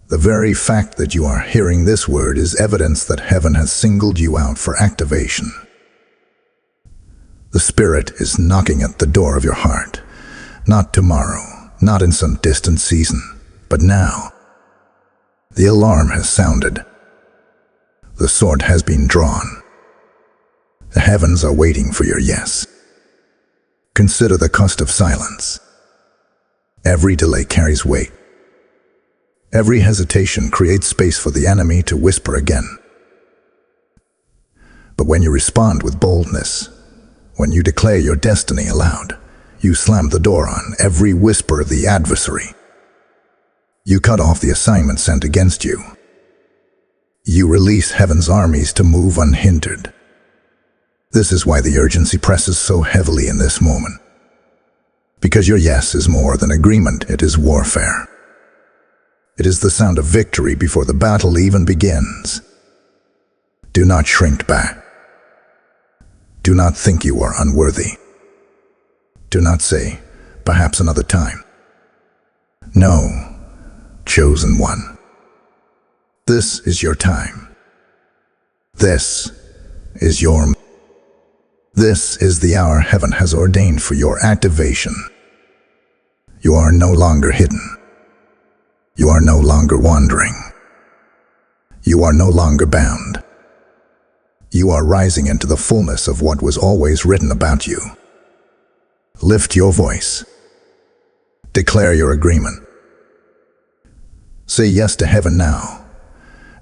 The very fact that you are hearing this word is evidence that heaven has singled you out for activation. The Spirit is knocking at the door of your heart, not tomorrow, not in some distant season, but now. The alarm has sounded. The sword has been drawn. The heavens are waiting for your yes. Consider the cost of silence. Every delay carries weight. Every hesitation creates space for the enemy to whisper again. But when you respond with boldness, when you declare your destiny aloud, you slam the door on every whisper of the adversary. You cut off the assignment sent against you. You release heaven's armies to move unhindered. This is why the urgency presses so heavily in this moment. Because your yes is more than agreement, it is warfare. It is the sound of victory before the battle even begins. Do not shrink back. Do not think you are unworthy. Do not say, perhaps another time. No, chosen one. This is your time. This is the hour heaven has ordained for your activation. You are no longer hidden. You are no longer wandering. You are no longer bound. You are rising into the fullness of what was always written about you. Lift your voice. Declare your agreement. Say yes to heaven now,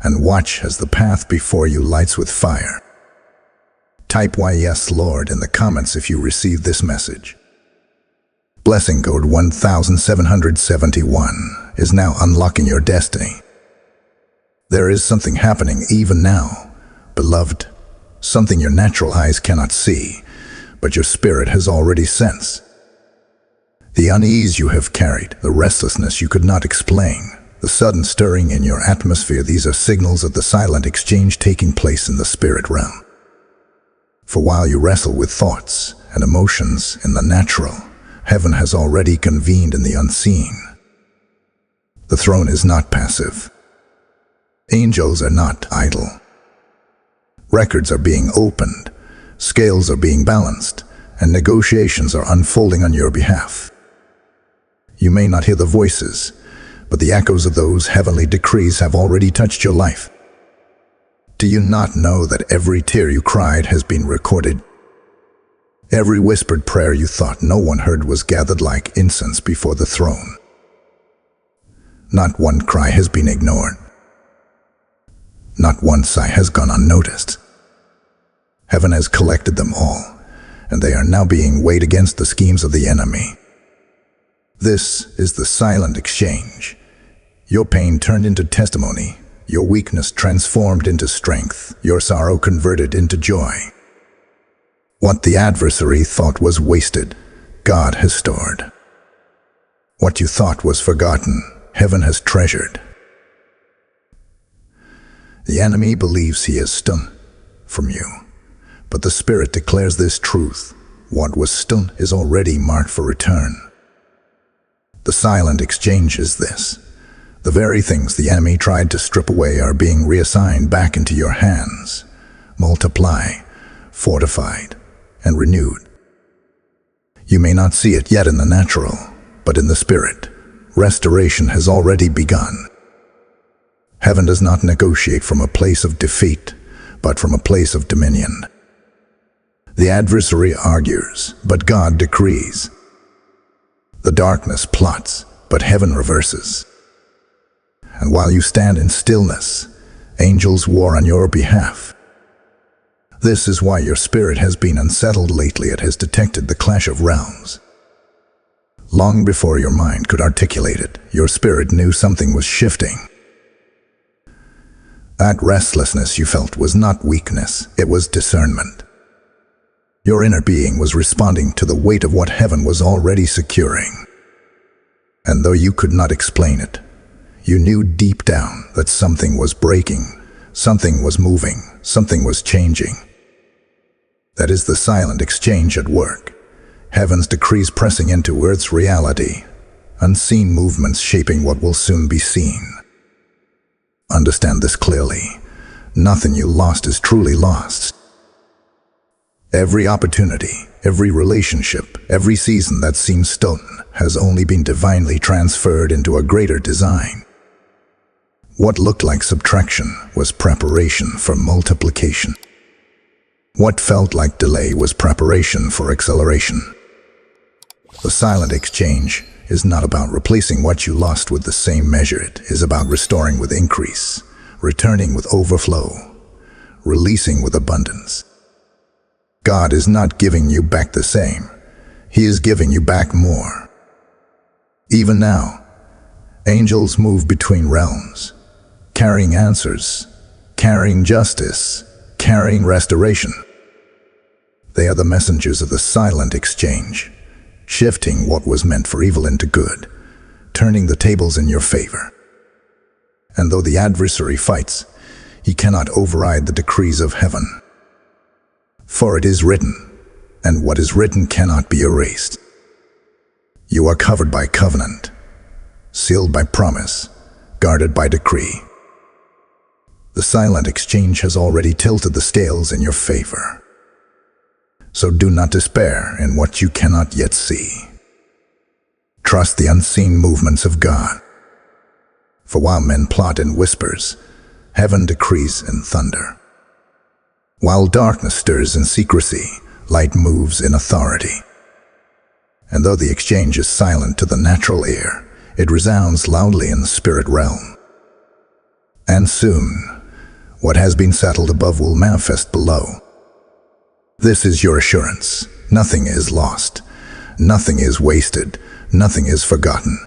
and watch as the path before you lights with fire. Type "Why Yes, Lord" in the comments if you receive this message. Blessing code 1771 is now unlocking your destiny. There is something happening even now, beloved, something your natural eyes cannot see, but your spirit has already sensed. The unease you have carried, the restlessness you could not explain, the sudden stirring in your atmosphere, these are signals of the silent exchange taking place in the spirit realm. For while you wrestle with thoughts and emotions in the natural, heaven has already convened in the unseen. The throne is not passive. Angels are not idle. Records are being opened, scales are being balanced, and negotiations are unfolding on your behalf. You may not hear the voices, but the echoes of those heavenly decrees have already touched your life. Do you not know that every tear you cried has been recorded? Every whispered prayer you thought no one heard was gathered like incense before the throne. Not one cry has been ignored. Not one sigh has gone unnoticed. Heaven has collected them all, and they are now being weighed against the schemes of the enemy. This is the silent exchange. Your pain turned into testimony, your weakness transformed into strength, your sorrow converted into joy. What the adversary thought was wasted, God has stored. What you thought was forgotten, heaven has treasured. The enemy believes he is stolen from you, but the Spirit declares this truth: what was stolen is already marked for return. The silent exchange is this: the very things the enemy tried to strip away are being reassigned back into your hands, multiply, fortified, and renewed. You may not see it yet in the natural, but in the Spirit, restoration has already begun. Heaven does not negotiate from a place of defeat, but from a place of dominion. The adversary argues, but God decrees. The darkness plots, but heaven reverses. And while you stand in stillness, angels war on your behalf. This is why your spirit has been unsettled lately. It has detected the clash of realms. Long before your mind could articulate it, your spirit knew something was shifting. That restlessness you felt was not weakness, it was discernment. Your inner being was responding to the weight of what heaven was already securing. And though you could not explain it, you knew deep down that something was breaking, something was moving, something was changing. That is the silent exchange at work. Heaven's decrees pressing into earth's reality, unseen movements shaping what will soon be seen. Understand this clearly. Nothing you lost is truly lost. Every opportunity, every relationship, every season that seems stolen has only been divinely transferred into a greater design. What looked like subtraction was preparation for multiplication. What felt like delay was preparation for acceleration. The silent exchange is not about replacing what you lost with the same measure. It is about restoring with increase, returning with overflow, releasing with abundance. God is not giving you back the same. He is giving you back more. Even now, angels move between realms, carrying answers, carrying justice, carrying restoration. They are the messengers of the silent exchange, shifting what was meant for evil into good, turning the tables in your favor. And though the adversary fights, he cannot override the decrees of heaven. For it is written, and what is written cannot be erased. You are covered by covenant, sealed by promise, guarded by decree. The silent exchange has already tilted the scales in your favor. So do not despair in what you cannot yet see. Trust the unseen movements of God. For while men plot in whispers, heaven decrees in thunder. While darkness stirs in secrecy, light moves in authority. And though the exchange is silent to the natural ear, it resounds loudly in the spirit realm. And soon, what has been settled above will manifest below. This is your assurance. Nothing is lost. Nothing is wasted. Nothing is forgotten.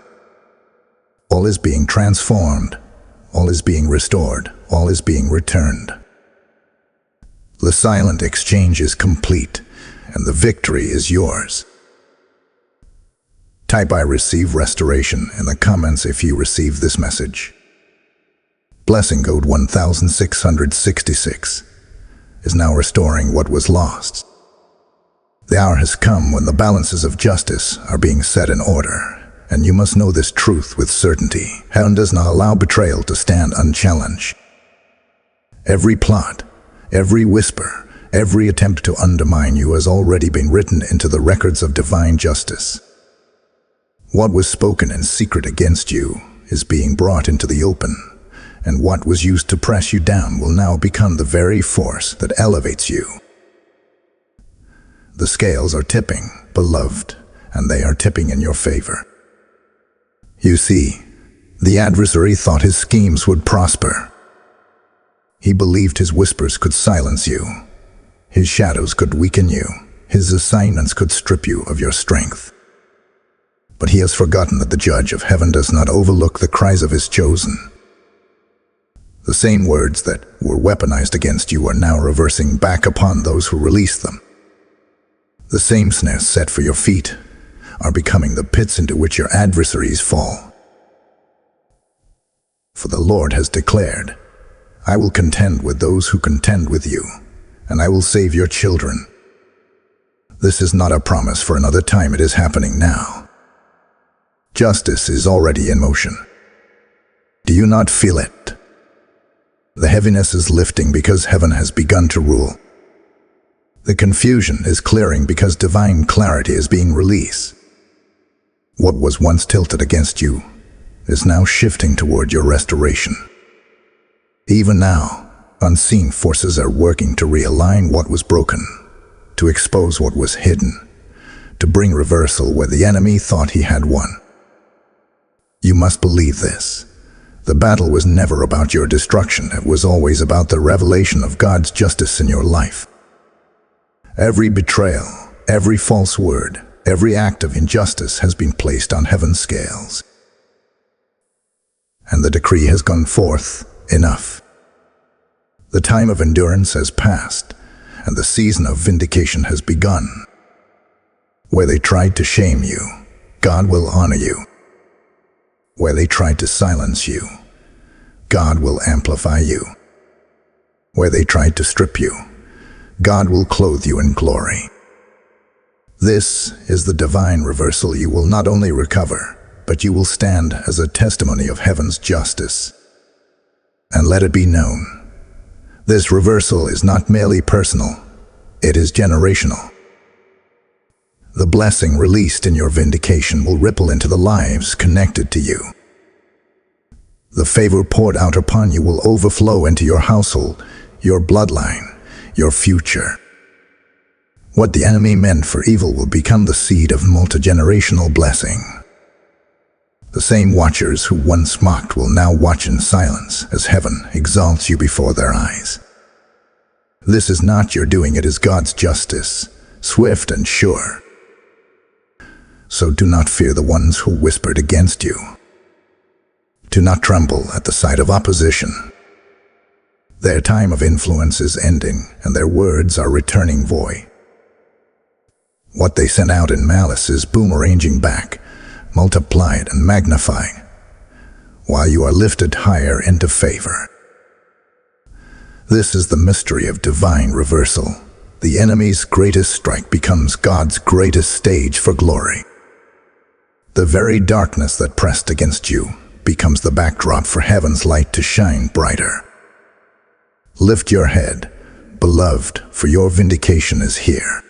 All is being transformed. All is being restored. All is being returned. The silent exchange is complete, and the victory is yours. Type "I receive restoration" in the comments if you receive this message. Blessing code 1666 is now restoring what was lost. The hour has come when the balances of justice are being set in order, and you must know this truth with certainty. Heaven does not allow betrayal to stand unchallenged. Every plot, every whisper, every attempt to undermine you has already been written into the records of divine justice. What was spoken in secret against you is being brought into the open, and what was used to press you down will now become the very force that elevates you. The scales are tipping, beloved, and they are tipping in your favor. You see, the adversary thought his schemes would prosper. He believed his whispers could silence you. His shadows could weaken you. His assignments could strip you of your strength. But he has forgotten that the judge of heaven does not overlook the cries of his chosen. The same words that were weaponized against you are now reversing back upon those who released them. The same snares set for your feet are becoming the pits into which your adversaries fall. For the Lord has declared, "I will contend with those who contend with you, and I will save your children." This is not a promise for another time, it is happening now. Justice is already in motion. Do you not feel it? The heaviness is lifting because heaven has begun to rule. The confusion is clearing because divine clarity is being released. What was once tilted against you is now shifting toward your restoration. Even now, unseen forces are working to realign what was broken, to expose what was hidden, to bring reversal where the enemy thought he had won. You must believe this. The battle was never about your destruction. It was always about the revelation of God's justice in your life. Every betrayal, every false word, every act of injustice has been placed on heaven's scales. And the decree has gone forth, enough. The time of endurance has passed, and the season of vindication has begun. Where they tried to shame you, God will honor you. Where they tried to silence you, God will amplify you. Where they tried to strip you, God will clothe you in glory. This is the divine reversal. You will not only recover, but you will stand as a testimony of heaven's justice. And let it be known, this reversal is not merely personal, it is generational. The blessing released in your vindication will ripple into the lives connected to you. The favor poured out upon you will overflow into your household, your bloodline, your future. What the enemy meant for evil will become the seed of multi-generational blessing. The same watchers who once mocked will now watch in silence as heaven exalts you before their eyes. This is not your doing, it is God's justice, swift and sure. So do not fear the ones who whispered against you. Do not tremble at the sight of opposition. Their time of influence is ending, and their words are returning void. What they sent out in malice is boomeranging back, multiplied and magnified, while you are lifted higher into favor. This is the mystery of divine reversal. The enemy's greatest strike becomes God's greatest stage for glory. The very darkness that pressed against you becomes the backdrop for heaven's light to shine brighter. Lift your head, beloved, for your vindication is here.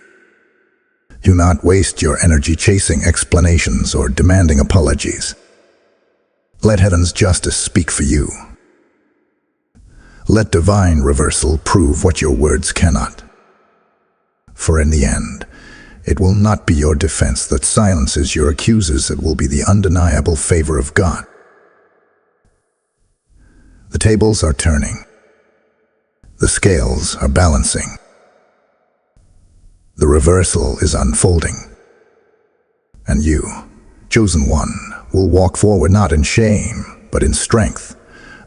Do not waste your energy chasing explanations or demanding apologies. Let heaven's justice speak for you. Let divine reversal prove what your words cannot. For in the end, it will not be your defense that silences your accusers, it will be the undeniable favor of God. The tables are turning. The scales are balancing. The reversal is unfolding. And you, chosen one, will walk forward not in shame, but in strength,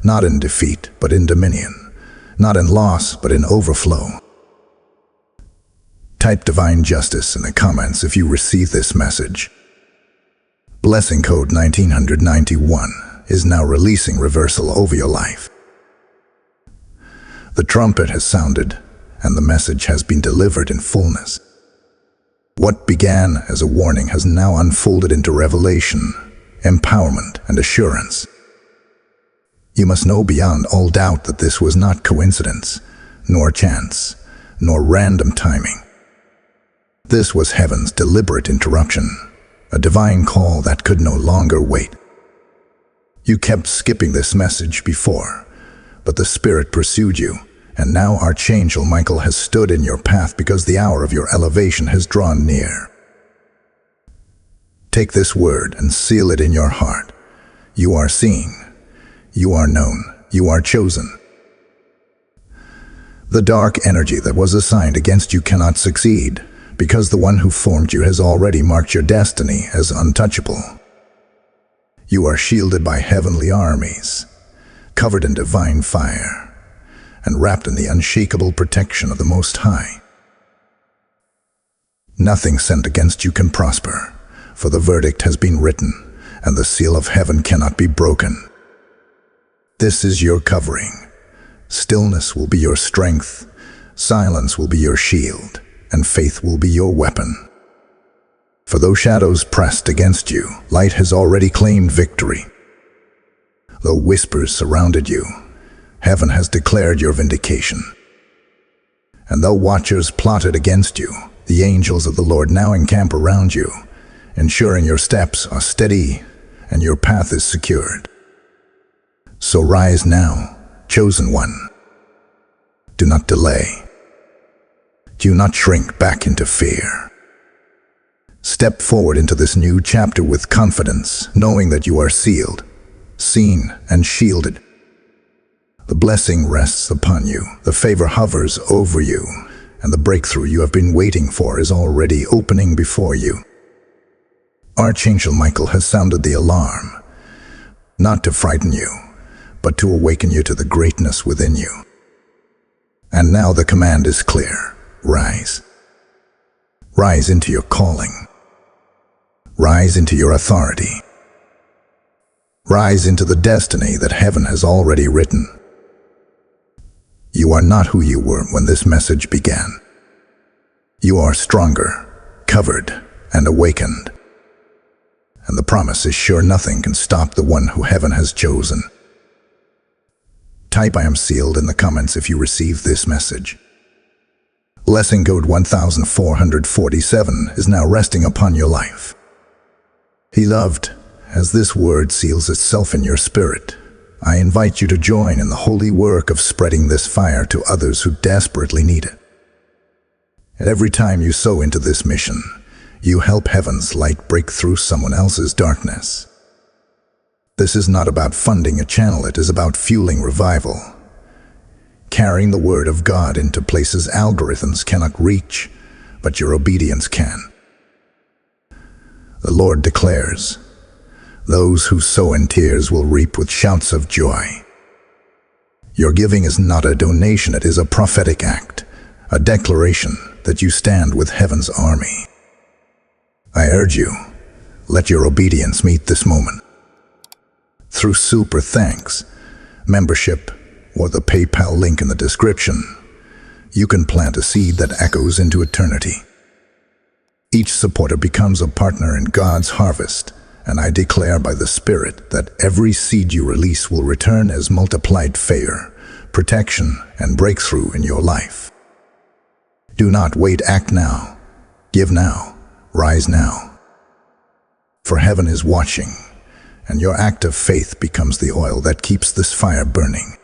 not in defeat, but in dominion, not in loss, but in overflow. Type divine justice in the comments if you receive this message. Blessing code 1991 is now releasing reversal over your life. The trumpet has sounded, and the message has been delivered in fullness. What began as a warning has now unfolded into revelation, empowerment, and assurance. You must know beyond all doubt that this was not coincidence, nor chance, nor random timing. This was heaven's deliberate interruption, a divine call that could no longer wait. You kept skipping this message before, but the Spirit pursued you, and now Archangel Michael has stood in your path because the hour of your elevation has drawn near. Take this word and seal it in your heart. You are seen, you are known, you are chosen. The dark energy that was assigned against you cannot succeed, because the one who formed you has already marked your destiny as untouchable. You are shielded by heavenly armies, covered in divine fire, and wrapped in the unshakable protection of the Most High. Nothing sent against you can prosper, for the verdict has been written, and the seal of heaven cannot be broken. This is your covering. Stillness will be your strength, silence will be your shield, and faith will be your weapon. For though shadows pressed against you, light has already claimed victory. Though whispers surrounded you, heaven has declared your vindication. And though watchers plotted against you, the angels of the Lord now encamp around you, ensuring your steps are steady and your path is secured. So rise now, chosen one. Do not delay. Do not shrink back into fear. Step forward into this new chapter with confidence, knowing that you are sealed, seen, and shielded. The blessing rests upon you, the favor hovers over you, and the breakthrough you have been waiting for is already opening before you. Archangel Michael has sounded the alarm, not to frighten you, but to awaken you to the greatness within you. And now the command is clear. Rise. Rise into your calling. Rise into your authority. Rise into the destiny that heaven has already written. You are not who you were when this message began. You are stronger, covered, and awakened. And the promise is sure: nothing can stop the one who heaven has chosen. Type "I am sealed" in the comments if you receive this message. Blessing code 1447 is now resting upon your life. Beloved, as this word seals itself in your spirit, I invite you to join in the holy work of spreading this fire to others who desperately need it. And every time you sow into this mission, you help heaven's light break through someone else's darkness. This is not about funding a channel, it is about fueling revival. Carrying the word of God into places algorithms cannot reach, but your obedience can. The Lord declares, "Those who sow in tears will reap with shouts of joy." Your giving is not a donation, it is a prophetic act, a declaration that you stand with heaven's army. I urge you, let your obedience meet this moment. Through super thanks, membership, or the PayPal link in the description, you can plant a seed that echoes into eternity. Each supporter becomes a partner in God's harvest, and I declare by the Spirit that every seed you release will return as multiplied favor, protection, and breakthrough in your life. Do not wait, act now. Give now. Rise now. For heaven is watching, and your act of faith becomes the oil that keeps this fire burning.